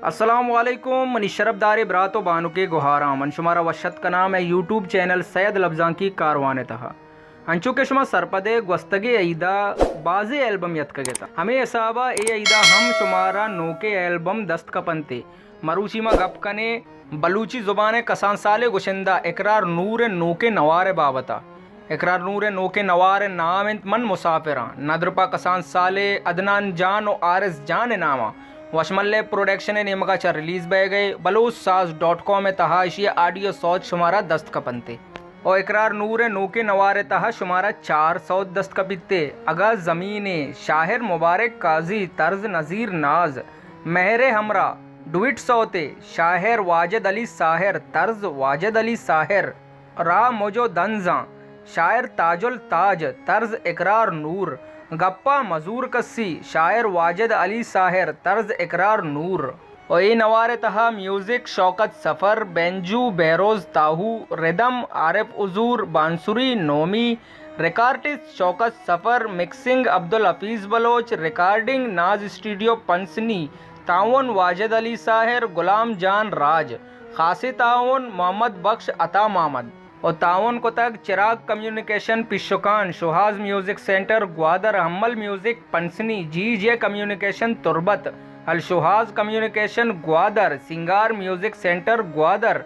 अस्सलामुअलैकुम मनी शरफदार बरातो बानु के गुहारा मनशुमारा वशत का नाम है यूट्यूब चैनल सैयद लफ्जां की कारवान तहा अंचु के शुमा सरपदे gwस्तगे ईदा बाजे एल्बम यत कगेता हमें एसाबा ए ईदा हम शुमारा नोके एल्बम दस्त कपनते मरूचीमा गप कने बलूची जुबान कसान साले गुशिंदा इकरार नूर नोके नवार बाबता इकरार नूर नोके नवार नाम मन मुसाफिरा नदरपा कसान साले अदनान जान और आरस जान नामा वशमल्ले प्रोडक्शन नेमका चा रिलीज बह गए बलूचसाज.com में तहा इशिया ऑडियो सौद शुमारा दस्त कपनते और इकरार नूर नोके नवारे तहा शुमारा 400 दस्त कपिते अगा ज़मीने शाहिर मुबारक काजी तर्ज नज़ीर नाज महरे हमरा डुइट सौते शाहिर वाजिद अली साहिर तर्ज वाजिद अली साहिर रा मोजो दंजा शायर ताजुल ताज तर्ज इकरार नूर गप्पा मजूर कस्सी शायर वाजिद अली साहिर तर्ज इकरार नूर और ये नवारे तहा म्यूज़िक शौकत सफ़र बेंजू बहरोज़ ताहू रिदम आरिफ उजूर बांसुरी Nomi recordist Shaukat Safar mixing Abdul Hafeez Baloch recording Naz studio Pasni town Wajid Ali Sahir गुलाम जान राज खासी ताउन मोहम्मद बख्श अता मोहम्मद और ताउन को तक Chirag communication Pishukan Shuhaz music centre Gwadar Hammal music Pasni G communication Turbat Al Shuhaz communication Gwadar Singar music centre Gwadar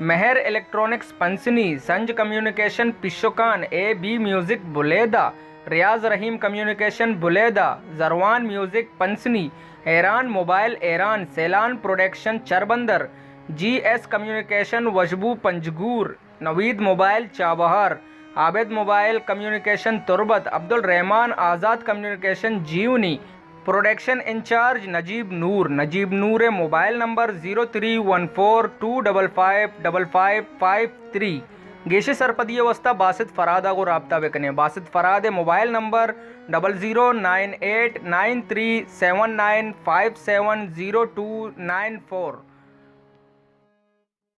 Mehar electronics Pasni Sanj communication Pishukan A B music Buleda Riaz Rahim communication Buleda Jarwan music Pasni Iran mobile Iran Sailan production Charbandar GS communication Washbu Panjgur Naveed mobile Chabahar Abid mobile communication Turbat Abdul Rehman Azad communication Jiwani production incharge Najeeb Noor mobile number 0314255553 Geshe सरपदी वस्ता Basit फरादा को रबता bakanae Basit फराद mobile number 00989379570294